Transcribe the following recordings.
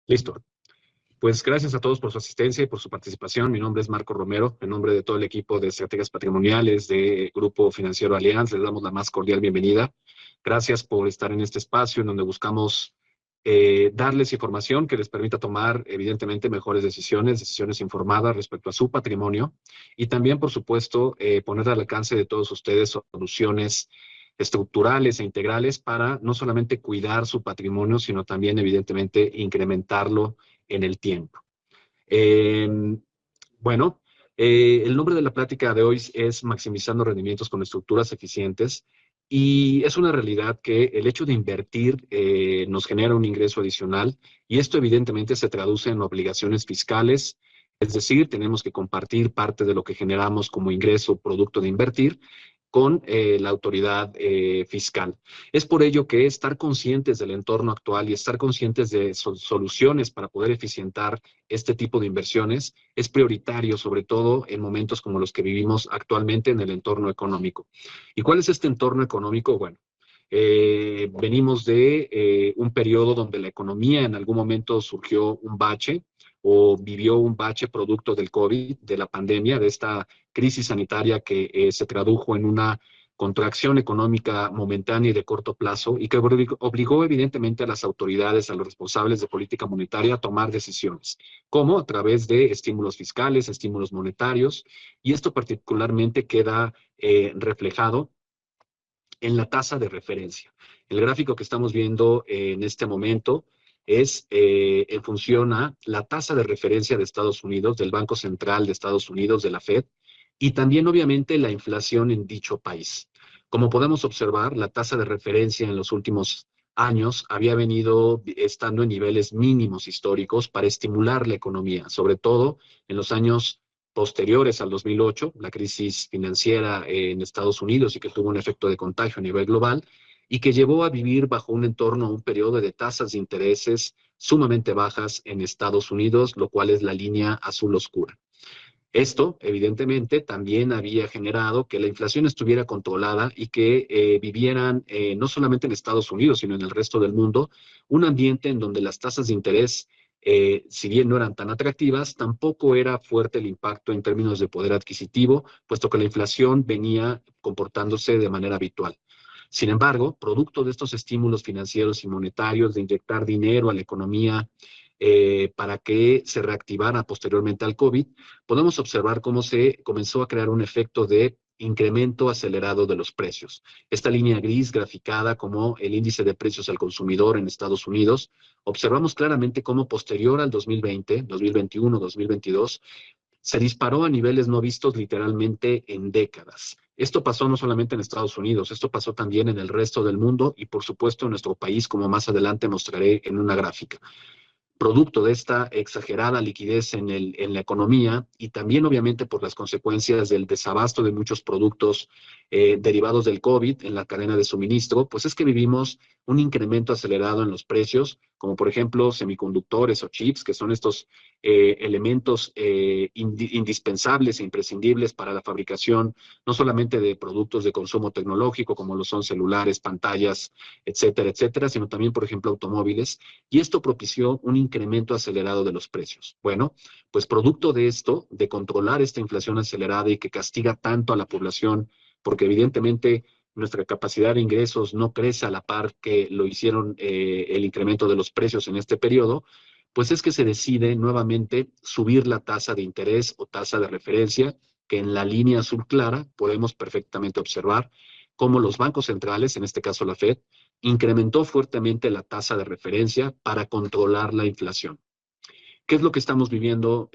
Listo. Pues gracias a todos por su asistencia y por su participación. Mi nombre es Marco Romero. En nombre de todo el equipo de estrategias patrimoniales de Grupo Financiero Allianz, les damos la más cordial bienvenida. Gracias por estar en este espacio en donde buscamos darles información que les permita tomar, evidentemente, mejores decisiones informadas respecto a su patrimonio y también, por supuesto, poner al alcance de todos ustedes soluciones estructurales e integrales para no solamente cuidar su patrimonio, sino también, evidentemente, incrementarlo en el tiempo. Eh, bueno, el nombre de la plática de hoy es Maximizando rendimientos con estructuras eficientes y es una realidad que el hecho de invertir nos genera un ingreso adicional y esto evidentemente se traduce en obligaciones fiscales, es decir, tenemos que compartir parte de lo que generamos como ingreso producto de invertir con la autoridad fiscal. Es por ello que estar conscientes del entorno actual y estar conscientes de soluciones para poder eficientar este tipo de inversiones es prioritario, sobre todo en momentos como los que vivimos actualmente en el entorno económico. ¿Y cuál es este entorno económico? Bueno, venimos de un periodo donde la economía en algún momento surgió un bache o vivió un bache producto del COVID, de la pandemia, de esta crisis sanitaria que se tradujo en una contracción económica momentánea y de corto plazo y que obligó evidentemente a las autoridades, a los responsables de política monetaria a tomar decisiones, como a través de estímulos fiscales, estímulos monetarios, y esto particularmente queda reflejado en la tasa de referencia. El gráfico que estamos viendo en este momento es en función a la tasa de referencia de Estados Unidos, del Banco Central de Estados Unidos, de la Fed, y también obviamente la inflación en dicho país. Como podemos observar, la tasa de referencia en los últimos años había venido estando en niveles mínimos históricos para estimular la economía, sobre todo en los años posteriores al 2008, la crisis financiera en Estados Unidos y que tuvo un efecto de contagio a nivel global y que llevó a vivir bajo un entorno, un periodo de tasas de intereses sumamente bajas en Estados Unidos, lo cual es la línea azul oscura. Esto, evidentemente, también había generado que la inflación estuviera controlada y que vivieran, no solamente en Estados Unidos, sino en el resto del mundo, un ambiente en donde las tasas de interés, si bien no eran tan atractivas, tampoco era fuerte el impacto en términos de poder adquisitivo, puesto que la inflación venía comportándose de manera habitual. Sin embargo, producto de estos estímulos financieros y monetarios, de inyectar dinero a la economía para que se reactivara posteriormente al COVID, podemos observar cómo se comenzó a crear un efecto de incremento acelerado de los precios. Esta línea gris graficada como el índice de precios al consumidor en Estados Unidos, observamos claramente cómo posterior al 2020, 2021, 2022, se disparó a niveles no vistos literalmente en décadas. Esto pasó no solamente en Estados Unidos, esto pasó también en el resto del mundo y por supuesto en nuestro país, como más adelante mostraré en una gráfica. Producto de esta exagerada liquidez en la economía y también obviamente por las consecuencias del desabasto de muchos productos derivados del COVID en la cadena de suministro, pues es que vivimos un incremento acelerado en los precios, como por ejemplo semiconductores o chips, que son estos elementos indispensables e imprescindibles para la fabricación no solamente de productos de consumo tecnológico, como lo son celulares, pantallas, etcétera, etcétera, sino también, por ejemplo, automóviles, y esto propició un incremento acelerado de los precios. Bueno, pues producto de esto, de controlar esta inflación acelerada y que castiga tanto a la población, porque evidentemente nuestra capacidad de ingresos no crece a la par que lo hicieron el incremento de los precios en este periodo, pues es que se decide nuevamente subir la tasa de interés o tasa de referencia, que en la línea azul clara podemos perfectamente observar cómo los bancos centrales, en este caso la Fed, incrementó fuertemente la tasa de referencia para controlar la inflación. ¿Qué es lo que estamos viviendo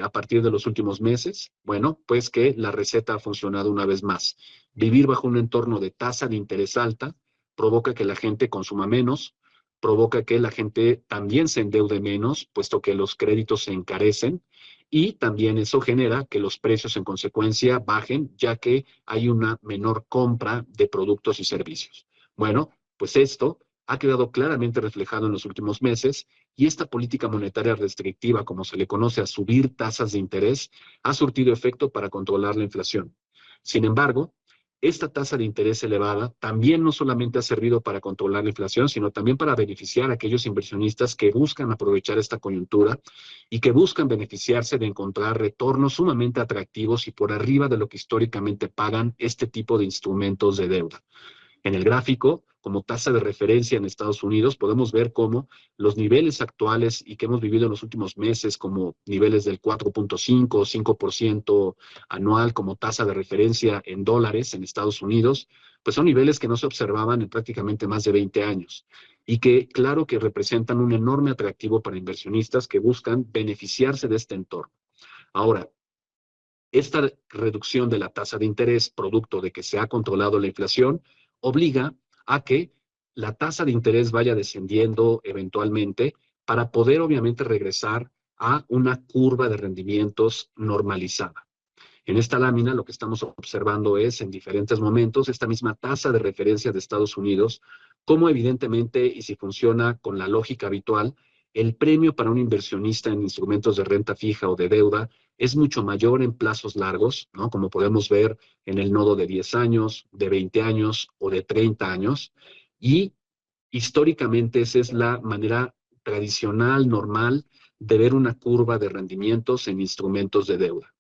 a partir de los últimos meses? Bueno, pues que la receta ha funcionado una vez más. Vivir bajo un entorno de tasa de interés alta provoca que la gente consuma menos, provoca que la gente también se endeude menos, puesto que los créditos se encarecen, y también eso genera que los precios en consecuencia bajen, ya que hay una menor compra de productos y servicios. Bueno, pues esto ha quedado claramente reflejado en los últimos meses y esta política monetaria restrictiva, como se le conoce a subir tasas de interés, ha surtido efecto para controlar la inflación. Sin embargo, esta tasa de interés elevada también no solamente ha servido para controlar la inflación, sino también para beneficiar a aquellos inversionistas que buscan aprovechar esta coyuntura y que buscan beneficiarse de encontrar retornos sumamente atractivos y por arriba de lo que históricamente pagan este tipo de instrumentos de deuda. En el gráfico, como tasa de referencia en Estados Unidos, podemos ver cómo los niveles actuales y que hemos vivido en los últimos meses, como niveles del 4.5 o 5% anual como tasa de referencia en dólares en Estados Unidos, pues son niveles que no se observaban en prácticamente más de 20 años y que, claro, que representan un enorme atractivo para inversionistas que buscan beneficiarse de este entorno. Ahora, esta reducción de la tasa de interés, producto de que se ha controlado la inflación, obliga a que la tasa de interés vaya descendiendo eventualmente para poder obviamente regresar a una curva de rendimientos normalizada. En esta lámina lo que estamos observando es en diferentes momentos esta misma tasa de referencia de Estados Unidos, cómo evidentemente, y si funciona con la lógica habitual, el premio para un inversionista en instrumentos de renta fija o de deuda es mucho mayor en plazos largos, ¿no? Como podemos ver en el nodo de 10 años, de 20 años o de 30 años. Y históricamente esa es la manera tradicional, normal, de ver una curva de rendimientos en instrumentos de deuda.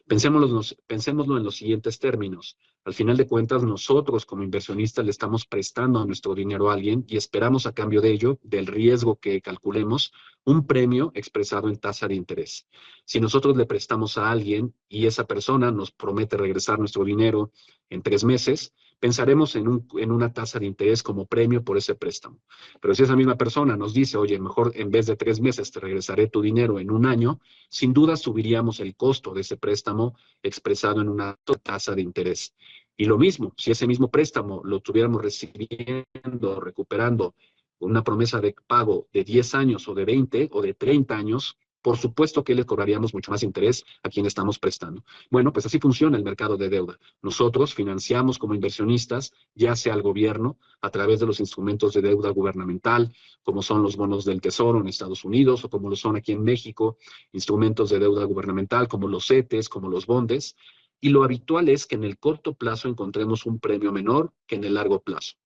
Pensémoslo en los siguientes términos. Al final de cuentas, nosotros como inversionistas le estamos prestando nuestro dinero a alguien y esperamos a cambio de ello, del riesgo que calculemos, un premio expresado en tasa de interés. Si nosotros le prestamos a alguien y esa persona nos promete regresar nuestro dinero en 3 meses, pensaremos en una tasa de interés como premio por ese préstamo. Pero si esa misma persona nos dice, oye, mejor en vez de 3 meses te regresaré tu dinero en un año, sin duda subiríamos el costo de ese préstamo expresado en una tasa de interés. Y lo mismo, si ese mismo préstamo lo tuviéramos recibiendo, recuperando una promesa de pago de 10 años o de 20 o de 30 años, por supuesto que le cobraríamos mucho más interés a quien estamos prestando. Bueno, pues así funciona el mercado de deuda. Nosotros financiamos como inversionistas, ya sea al gobierno, a través de los instrumentos de deuda gubernamental, como son los bonos del Tesoro en Estados Unidos o como lo son aquí en México, instrumentos de deuda gubernamental como los CETES, como los bondes, y lo habitual es que en el corto plazo encontremos un premio menor que en el largo plazo.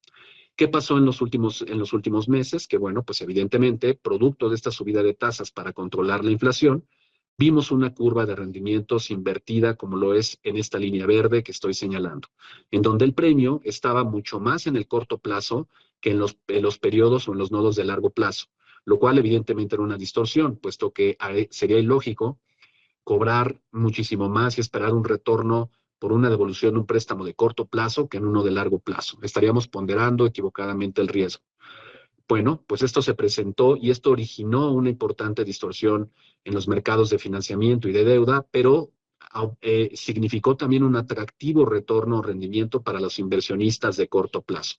¿Qué pasó en los últimos meses? Que bueno, pues evidentemente, producto de esta subida de tasas para controlar la inflación, vimos una curva de rendimientos invertida como lo es en esta línea verde que estoy señalando, en donde el premio estaba mucho más en el corto plazo que en los periodos o en los nodos de largo plazo, lo cual evidentemente era una distorsión, puesto que sería ilógico cobrar muchísimo más y esperar un retorno por una devolución de un préstamo de corto plazo que en uno de largo plazo. Estaríamos ponderando equivocadamente el riesgo. Bueno, pues esto se presentó y esto originó una importante distorsión en los mercados de financiamiento y de deuda, pero significó también un atractivo retorno o rendimiento para los inversionistas de corto plazo,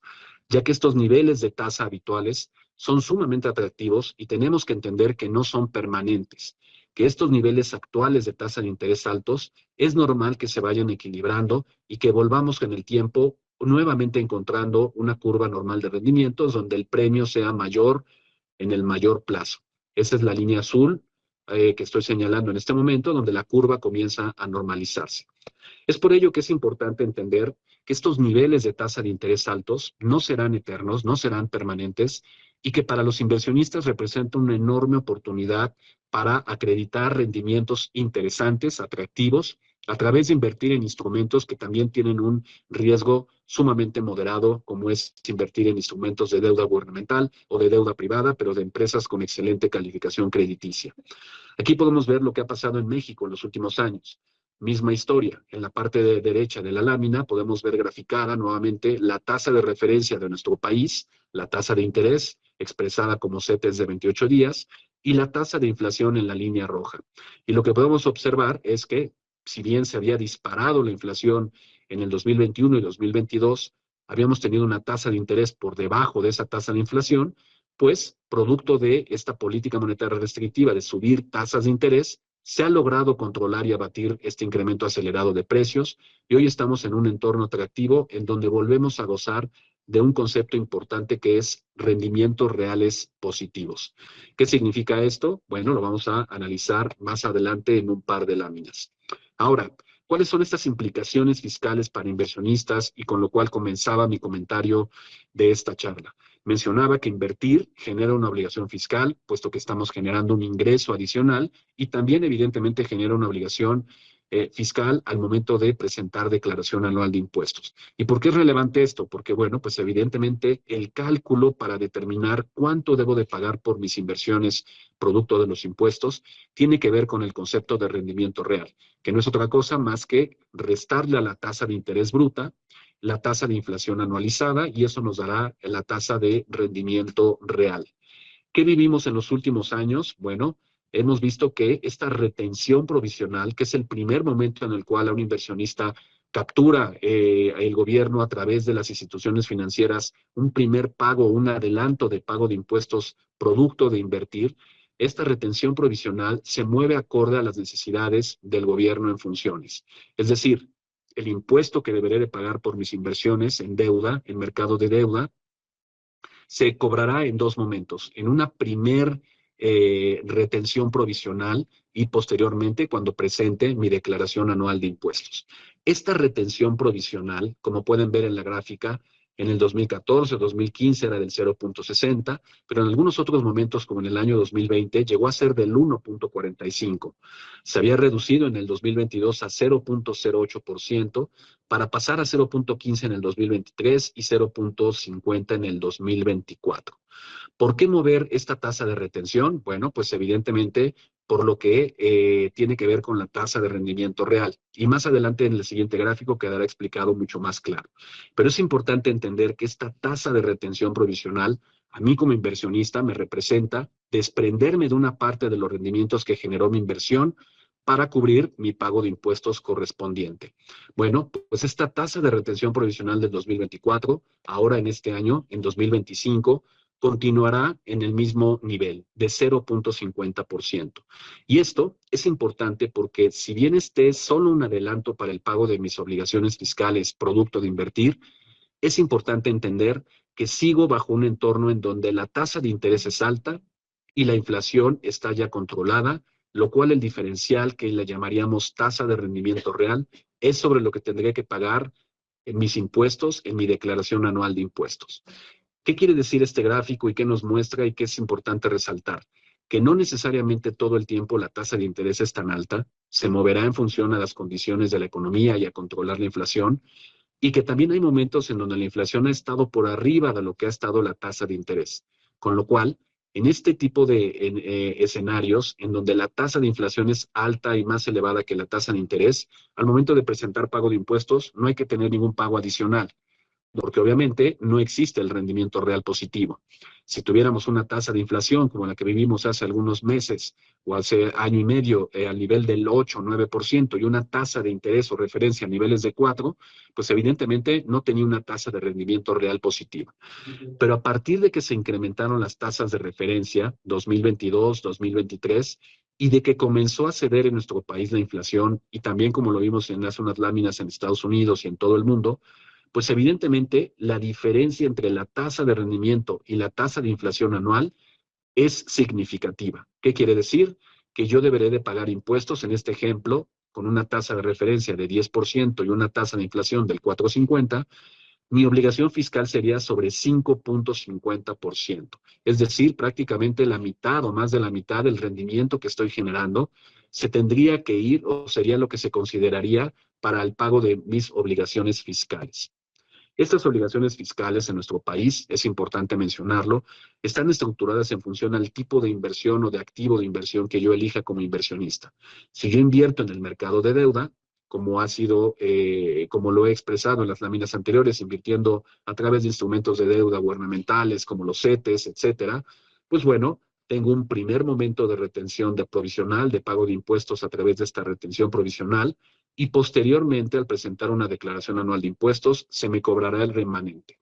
ya que estos niveles de tasa habituales son sumamente atractivos y tenemos que entender que no son permanentes, que estos niveles actuales de tasa de interés altos es normal que se vayan equilibrando y que volvamos en el tiempo nuevamente encontrando una curva normal de rendimientos donde el premio sea mayor en el mayor plazo. Esa es la línea azul que estoy señalando en este momento, donde la curva comienza a normalizarse. Es por ello que es importante entender que estos niveles de tasa de interés altos no serán eternos, no serán permanentes y que para los inversionistas representa una enorme oportunidad para acreditar rendimientos interesantes, atractivos, a través de invertir en instrumentos que también tienen un riesgo sumamente moderado, como es invertir en instrumentos de deuda gubernamental o de deuda privada, pero de empresas con excelente calificación crediticia. Aquí podemos ver lo que ha pasado en México en los últimos años. Misma historia. En la parte derecha de la lámina podemos ver graficada nuevamente la tasa de referencia de nuestro país, la tasa de interés expresada como CETES de 28 días y la tasa de inflación en la línea roja. Y lo que podemos observar es que si bien se había disparado la inflación en el 2021 y 2022, habíamos tenido una tasa de interés por debajo de esa tasa de inflación, pues producto de esta política monetaria restrictiva de subir tasas de interés, se ha logrado controlar y abatir este incremento acelerado de precios y hoy estamos en un entorno atractivo en donde volvemos a gozar de un concepto importante que es rendimientos reales positivos. ¿Qué significa esto? Bueno, lo vamos a analizar más adelante en un par de láminas. Ahora, ¿Cuáles son estas implicaciones fiscales para inversionistas? Y con lo cual comenzaba mi comentario de esta charla. Mencionaba que invertir genera una obligación fiscal, puesto que estamos generando un ingreso adicional y también evidentemente genera una obligación fiscal al momento de presentar declaración anual de impuestos. ¿Y por qué es relevante esto? Porque, bueno, pues evidentemente el cálculo para determinar cuánto debo de pagar por mis inversiones producto de los impuestos tiene que ver con el concepto de rendimiento real, que no es otra cosa más que restarle a la tasa de interés bruta la tasa de inflación anualizada y eso nos dará la tasa de rendimiento real. ¿Qué vivimos en los últimos años? Bueno, hemos visto que esta retención provisional, que es el primer momento en el cual a un inversionista captura el gobierno a través de las instituciones financieras un primer pago, un adelanto de pago de impuestos producto de invertir, esta retención provisional se mueve acorde a las necesidades del gobierno en funciones. Es decir, el impuesto que deberé de pagar por mis inversiones en deuda, en mercado de deuda, se cobrará en dos momentos. En una primer retención provisional y posteriormente cuando presente mi declaración anual de impuestos. Esta retención provisional, como pueden ver en la gráfica, en el 2014, 2015 era del 0.60, pero en algunos otros momentos, como en el año 2020, llegó a ser del 1.45. Se había reducido en el 2022 a 0.08% para pasar a 0.15 en el 2023 y 0.50 en el 2024. ¿Por qué mover esta tasa de retención? Bueno, pues evidentemente por lo que tiene que ver con la tasa de rendimiento real. Y más adelante en el siguiente gráfico quedará explicado mucho más claro. Pero es importante entender que esta tasa de retención provisional, a mí como inversionista, me representa desprenderme de una parte de los rendimientos que generó mi inversión para cubrir mi pago de impuestos correspondiente. Bueno, pues esta tasa de retención provisional del 2024, ahora en este año, en 2025, continuará en el mismo nivel de 0.50%. Y esto es importante porque si bien este es solo un adelanto para el pago de mis obligaciones fiscales producto de invertir, es importante entender que sigo bajo un entorno en donde la tasa de interés es alta y la inflación está ya controlada, lo cual el diferencial que le llamaríamos tasa de rendimiento real es sobre lo que tendré que pagar en mis impuestos en mi declaración anual de impuestos. ¿Qué quiere decir este gráfico y qué nos muestra y qué es importante resaltar? Que no necesariamente todo el tiempo la tasa de interés es tan alta, se moverá en función a las condiciones de la economía y a controlar la inflación, y que también hay momentos en donde la inflación ha estado por arriba de lo que ha estado la tasa de interés. Con lo cual, en este tipo de escenarios, en donde la tasa de inflación es alta y más elevada que la tasa de interés, al momento de presentar pago de impuestos, no hay que tener ningún pago adicional porque obviamente no existe el rendimiento real positivo. Si tuviéramos una tasa de inflación como la que vivimos hace algunos meses o hace año y medio al nivel del 8 o 9% y una tasa de interés o referencia a niveles de 4, pues evidentemente no tenía una tasa de rendimiento real positiva. Pero a partir de que se incrementaron las tasas de referencia 2022, 2023, y de que comenzó a ceder en nuestro país la inflación, y también como lo vimos en hace unas láminas en Estados Unidos y en todo el mundo, pues evidentemente la diferencia entre la tasa de rendimiento y la tasa de inflación anual es significativa. ¿Qué quiere decir? Que yo deberé de pagar impuestos, en este ejemplo, con una tasa de referencia de 10% y una tasa de inflación del 4,50, mi obligación fiscal sería sobre 5.50%. Es decir, prácticamente la mitad o más de la mitad del rendimiento que estoy generando se tendría que ir o sería lo que se consideraría para el pago de mis obligaciones fiscales. Estas obligaciones fiscales en nuestro país, es importante mencionarlo, están estructuradas en función al tipo de inversión o de activo de inversión que yo elija como inversionista. Si yo invierto en el mercado de deuda, como ha sido, como lo he expresado en las láminas anteriores, invirtiendo a través de instrumentos de deuda gubernamentales como los CETES, etcétera, pues bueno, tengo un primer momento de retención de provisional, de pago de impuestos a través de esta retención provisional, y posteriormente, al presentar una declaración anual de impuestos, se me cobrará el remanente.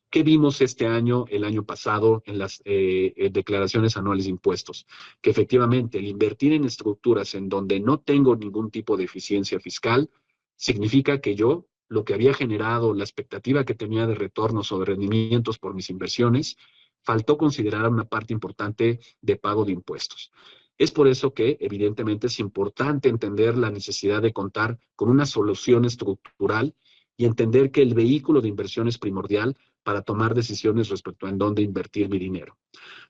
¿Qué vimos este año, el año pasado, en las declaraciones anuales de impuestos? Que efectivamente el invertir en estructuras en donde no tengo ningún tipo de eficiencia fiscal significa que yo, lo que había generado, la expectativa que tenía de retornos o de rendimientos por mis inversiones, faltó considerar una parte importante de pago de impuestos. Es por eso que, evidentemente, es importante entender la necesidad de contar con una solución estructural y entender que el vehículo de inversión es primordial para tomar decisiones respecto a en dónde invertir mi dinero.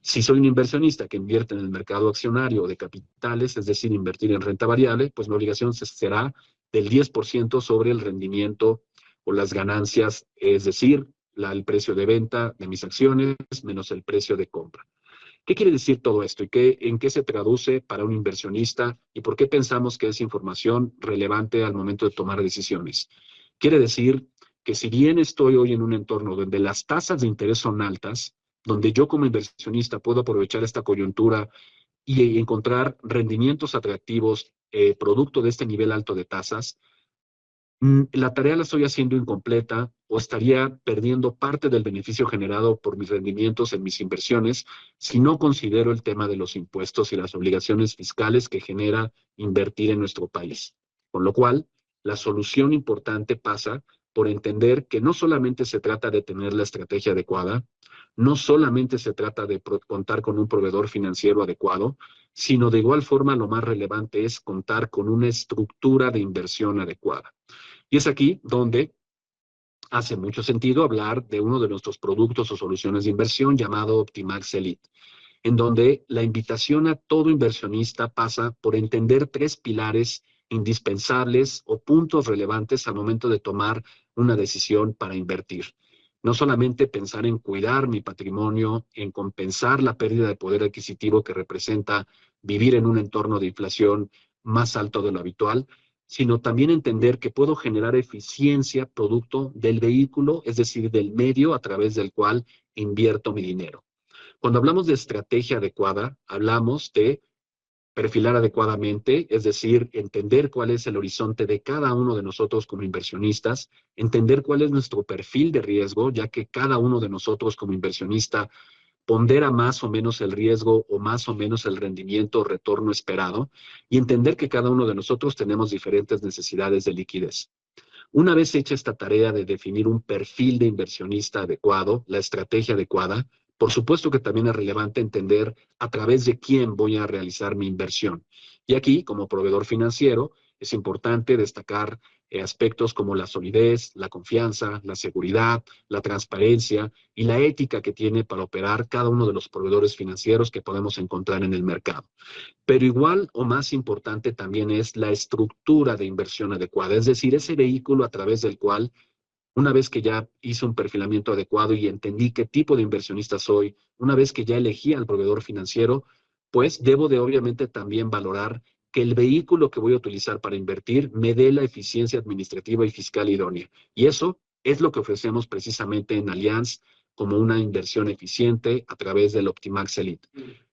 Si soy un inversionista que invierte en el mercado accionario de capitales, es decir, invertir en renta variable, pues mi obligación será del 10% sobre el rendimiento o las ganancias, es decir, el precio de venta de mis acciones menos el precio de compra. ¿Qué quiere decir todo esto y en qué se traduce para un inversionista y por qué pensamos que es información relevante al momento de tomar decisiones? Quiere decir que si bien estoy hoy en un entorno donde las tasas de interés son altas, donde yo como inversionista puedo aprovechar esta coyuntura y encontrar rendimientos atractivos producto de este nivel alto de tasas, la tarea la estoy haciendo incompleta o estaría perdiendo parte del beneficio generado por mis rendimientos en mis inversiones si no considero el tema de los impuestos y las obligaciones fiscales que genera invertir en nuestro país. Con lo cual, la solución importante pasa por entender que no solamente se trata de tener la estrategia adecuada, no solamente se trata de contar con un proveedor financiero adecuado, sino de igual forma lo más relevante es contar con una estructura de inversión adecuada. Y es aquí donde hace mucho sentido hablar de uno de nuestros productos o soluciones de inversión llamado Optimax Elite, en donde la invitación a todo inversionista pasa por entender tres pilares indispensables o puntos relevantes al momento de tomar una decisión para invertir. No solamente pensar en cuidar mi patrimonio, en compensar la pérdida de poder adquisitivo que representa vivir en un entorno de inflación más alto de lo habitual, sino también entender que puedo generar eficiencia producto del vehículo, es decir, del medio a través del cual invierto mi dinero. Cuando hablamos de estrategia adecuada, hablamos de perfilar adecuadamente, es decir, entender cuál es el horizonte de cada uno de nosotros como inversionistas, entender cuál es nuestro perfil de riesgo, ya que cada uno de nosotros como inversionista pondera más o menos el riesgo o más o menos el rendimiento o retorno esperado, y entender que cada uno de nosotros tenemos diferentes necesidades de liquidez. Una vez hecha esta tarea de definir un perfil de inversionista adecuado, la estrategia adecuada, por supuesto que también es relevante entender a través de quién voy a realizar mi inversión. Y aquí, como proveedor financiero, es importante destacar aspectos como la solidez, la confianza, la seguridad, la transparencia y la ética que tiene para operar cada uno de los proveedores financieros que podemos encontrar en el mercado. Pero igual o más importante también es la estructura de inversión adecuada, es decir, ese vehículo a través del cual, una vez que ya hice un perfilamiento adecuado y entendí qué tipo de inversionista soy, una vez que ya elegí al proveedor financiero, pues debo de obviamente también valorar que el vehículo que voy a utilizar para invertir me dé la eficiencia administrativa y fiscal idónea. Y eso es lo que ofrecemos precisamente en Allianz como una inversión eficiente a través del Optimax Elite.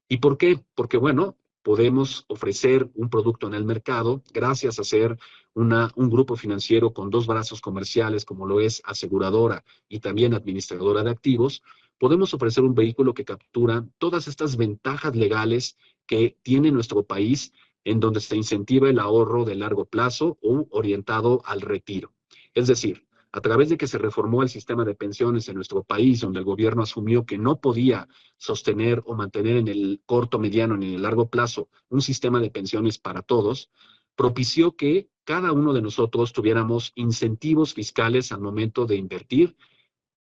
¿Y por qué? Porque, bueno, podemos ofrecer un producto en el mercado gracias a ser un grupo financiero con dos brazos comerciales, como lo es aseguradora y también administradora de activos. Podemos ofrecer un vehículo que captura todas estas ventajas legales que tiene nuestro país, en donde se incentiva el ahorro de largo plazo o orientado al retiro. Es decir, a través de que se reformó el sistema de pensiones en nuestro país, donde el gobierno asumió que no podía sostener o mantener en el corto, mediano ni en el largo plazo un sistema de pensiones para todos, propició que cada uno de nosotros tuviéramos incentivos fiscales al momento de invertir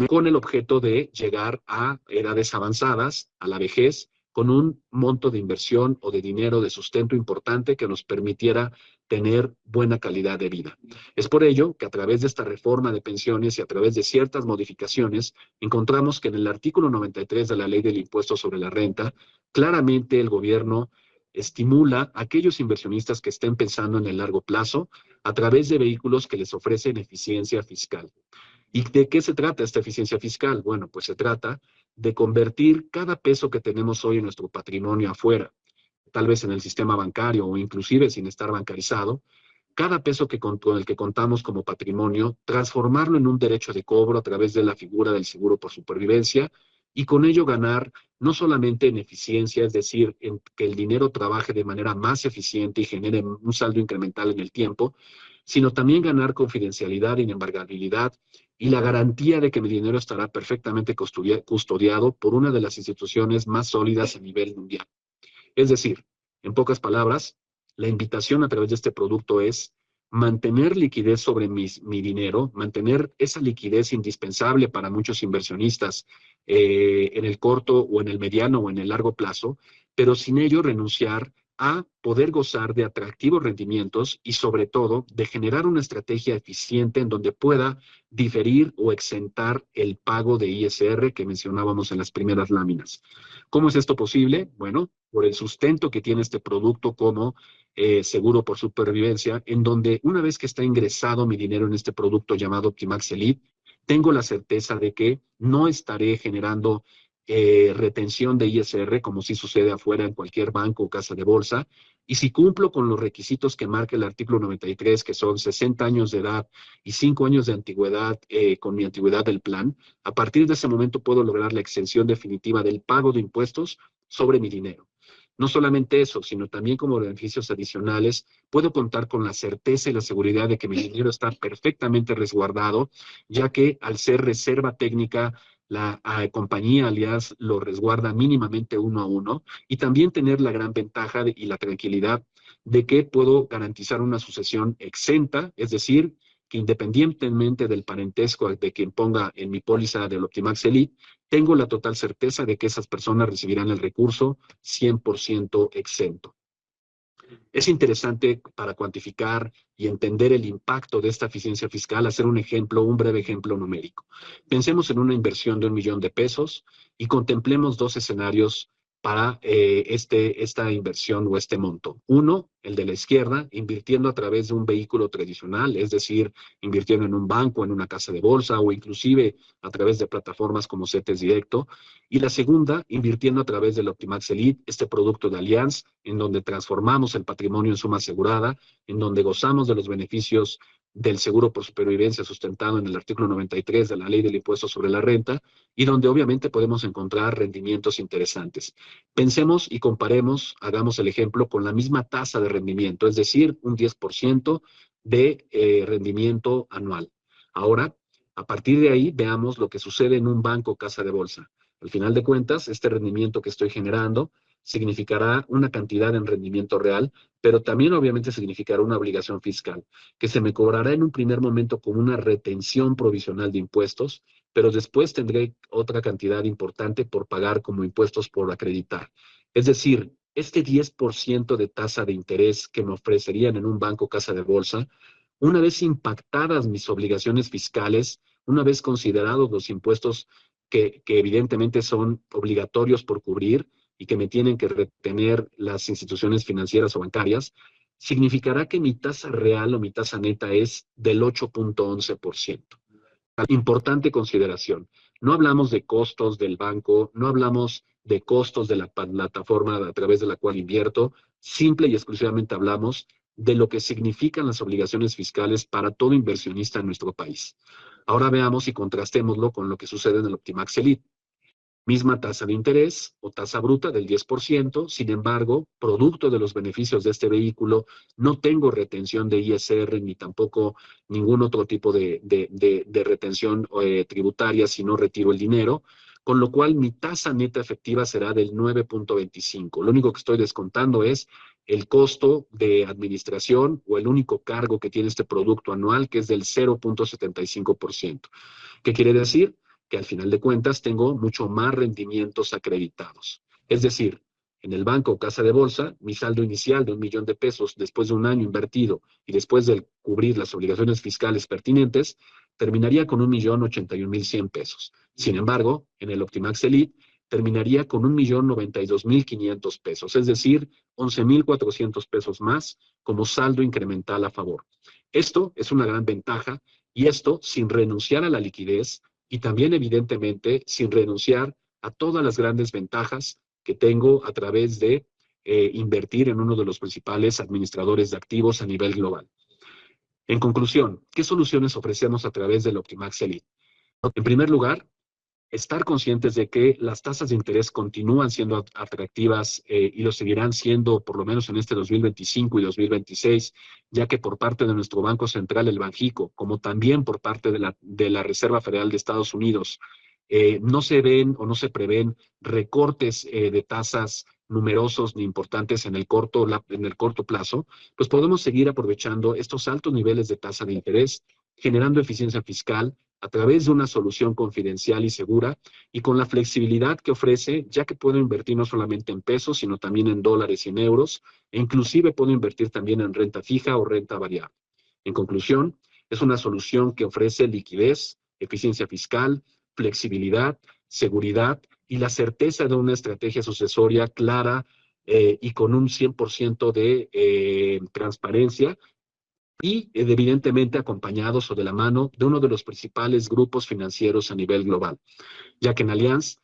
con el objeto de llegar a edades avanzadas, a la vejez, con un monto de inversión o de dinero de sustento importante que nos permitiera tener buena calidad de vida. Es por ello que a través de esta reforma de pensiones y a través de ciertas modificaciones, encontramos que en el artículo 93 de la Ley del Impuesto sobre la Renta, claramente el gobierno estimula a aquellos inversionistas que estén pensando en el largo plazo a través de vehículos que les ofrecen eficiencia fiscal. ¿Y de qué se trata esta eficiencia fiscal? Bueno, pues se trata de convertir cada peso que tenemos hoy en nuestro patrimonio afuera, tal vez en el sistema bancario o inclusive sin estar bancarizado, cada peso con el que contamos como patrimonio, transformarlo en un derecho de cobro a través de la figura del seguro por supervivencia y con ello ganar no solamente en eficiencia, es decir, en que el dinero trabaje de manera más eficiente y genere un saldo incremental en el tiempo, sino también ganar confidencialidad, inembargabilidad y la garantía de que mi dinero estará perfectamente custodiado por una de las instituciones más sólidas a nivel mundial. Es decir, En pocas palabras, la invitación a través de este producto es mantener liquidez sobre mi dinero, mantener esa liquidez indispensable para muchos inversionistas en el corto o en el mediano o en el largo plazo, pero sin ello renunciar a poder gozar de atractivos rendimientos y sobre todo de generar una estrategia eficiente en donde pueda diferir o exentar el pago de ISR que mencionábamos en las primeras láminas. ¿Cómo es esto posible? Bueno, por el sustento que tiene este producto como seguro por supervivencia, en donde una vez que está ingresado mi dinero en este producto llamado Optimax Elite, tengo la certeza de que no estaré generando retención de ISR, como sí sucede afuera en cualquier banco o casa de bolsa, y si cumplo con los requisitos que marca el artículo 93, que son 60 años de edad y 5 años de antigüedad con mi antigüedad del plan, a partir de ese momento puedo lograr la exención definitiva del pago de impuestos sobre mi dinero. No solamente eso, sino también como beneficios adicionales, puedo contar con la certeza y la seguridad de que mi dinero está perfectamente resguardado, ya que al ser reserva técnica, la compañía alias lo resguarda mínimamente 1 a 1 y también tener la gran ventaja y la tranquilidad de que puedo garantizar una sucesión exenta, es decir, que independientemente del parentesco de quien ponga en mi póliza del Optimax Elite, tengo la total certeza de que esas personas recibirán el recurso 100% exento. Es interesante para cuantificar y entender el impacto de esta eficiencia fiscal, hacer un ejemplo, un breve ejemplo numérico. Pensemos en una inversión de $1,000,000 y contemplemos dos escenarios para esta inversión o este monto. Uno, el de la izquierda, invirtiendo a través de un vehículo tradicional, es decir, invirtiendo en un banco, en una casa de bolsa o inclusive a través de plataformas como CETES Directo. Y la segunda, invirtiendo a través del Optimax Elite, este producto de Allianz, en donde transformamos el patrimonio en suma asegurada, en donde gozamos de los beneficios del seguro por supervivencia sustentado en el artículo 93 de la Ley del Impuesto sobre la Renta, y donde obviamente podemos encontrar rendimientos interesantes. Pensemos y comparemos, hagamos el ejemplo, con la misma tasa de rendimiento, es decir, un 10% de rendimiento anual. Ahora, a partir de ahí, veamos lo que sucede en un banco o casa de bolsa. Al final de cuentas, este rendimiento que estoy generando significará una cantidad en rendimiento real, pero también obviamente significará una obligación fiscal, que se me cobrará en un primer momento como una retención provisional de impuestos, pero después tendré otra cantidad importante por pagar como impuestos por acreditar. Es decir, este 10% de tasa de interés que me ofrecerían en un banco o casa de bolsa, una vez impactadas mis obligaciones fiscales, una vez considerados los impuestos que evidentemente son obligatorios por cubrir y que me tienen que retener las instituciones financieras o bancarias, significará que mi tasa real o mi tasa neta es del 8.11%. Importante consideración. No hablamos de costos del banco, no hablamos de costos de la plataforma a través de la cual invierto, simple y exclusivamente hablamos de lo que significan las obligaciones fiscales para todo inversionista en nuestro país. Ahora veamos y contrastémoslo con lo que sucede en el Optimax Elite. Misma tasa de interés o tasa bruta del 10%, sin embargo, producto de los beneficios de este vehículo, no tengo retención de ISR ni tampoco ningún otro tipo de retención tributaria si no retiro el dinero, con lo cual mi tasa neta efectiva será del 9.25. Lo único que estoy descontando es el costo de administración o el único cargo que tiene este producto anual, que es del 0.75%. ¿Qué quiere decir? Que al final de cuentas tengo mucho más rendimientos acreditados. Es decir, en el banco o casa de bolsa, mi saldo inicial de $1,000,000 después de un año invertido y después de cubrir las obligaciones fiscales pertinentes, terminaría con $1,081,100. Sin embargo, en el Optimax Elite, terminaría con $1,092,500, es decir, $11,400 más como saldo incremental a favor. Esto es una gran ventaja y esto sin renunciar a la liquidez, y también, evidentemente, sin renunciar a todas las grandes ventajas que tengo a través de invertir en uno de los principales administradores de activos a nivel global. En conclusión, ¿qué soluciones ofrecemos a través del Optimax Elite? En primer lugar, estar conscientes de que las tasas de interés continúan siendo atractivas y lo seguirán siendo por lo menos en este 2025 y 2026, ya que por parte de nuestro Banco Central, el Banjico, como también por parte de la Reserva Federal de Estados Unidos, no se ven o no se prevén recortes de tasas numerosos ni importantes en el corto plazo, pues podemos seguir aprovechando estos altos niveles de tasa de interés, generando eficiencia fiscal a través de una solución confidencial y segura y con la flexibilidad que ofrece, ya que puedo invertir no solamente en pesos, sino también en dólares y en euros, e inclusive puedo invertir también en renta fija o renta variable. En conclusión, es una solución que ofrece liquidez, eficiencia fiscal, flexibilidad, seguridad y la certeza de una estrategia sucesoria clara y con un 100% de transparencia y evidentemente acompañados o de la mano de uno de los principales grupos financieros a nivel global, ya que en Allianz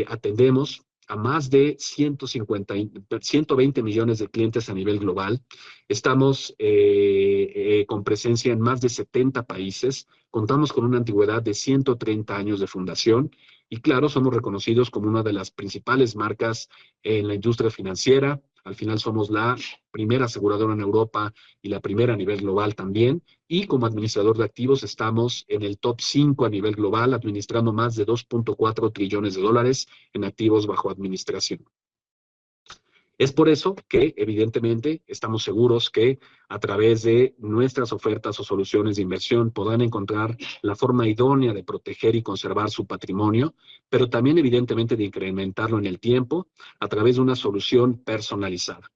atendemos a más de 120 millones de clientes a nivel global. Estamos con presencia en más de 70 países. Contamos con una antigüedad de 130 años de fundación. Y claro, somos reconocidos como una de las principales marcas en la industria financiera. Al final somos la primera aseguradora en Europa y la primera a nivel global también. Y como administrador de activos estamos en el top 5 a nivel global, administrando más de 2.4 trillones de dólares en activos bajo administración. Es por eso que, evidentemente, estamos seguros que a través de nuestras ofertas o soluciones de inversión podrán encontrar la forma idónea de proteger y conservar su patrimonio, pero también, evidentemente, de incrementarlo en el tiempo a través de una solución personalizada.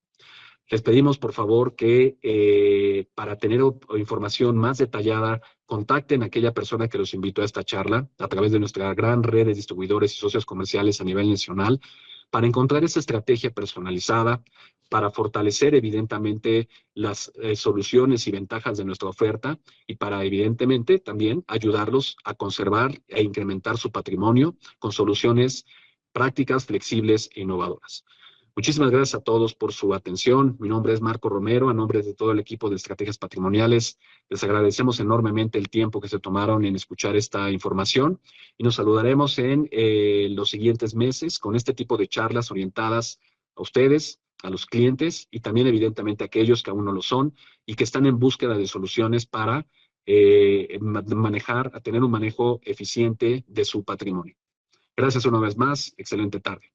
Les pedimos, por favor, que para tener información más detallada, contacten a aquella persona que los invitó a esta charla a través de nuestra gran red de distribuidores y socios comerciales a nivel nacional, para encontrar esa estrategia personalizada, para fortalecer evidentemente las soluciones y ventajas de nuestra oferta y para evidentemente también ayudarlos a conservar e incrementar su patrimonio con soluciones prácticas, flexibles e innovadoras. Muchísimas gracias a todos por su atención. Mi nombre es Marco Romero, a nombre de todo el equipo de Estrategias Patrimoniales. Les agradecemos enormemente el tiempo que se tomaron en escuchar esta información y nos saludaremos en los siguientes meses con este tipo de charlas orientadas a ustedes, a los clientes y también evidentemente a aquellos que aún no lo son y que están en búsqueda de soluciones para tener un manejo eficiente de su patrimonio. Gracias una vez más. Excelente tarde.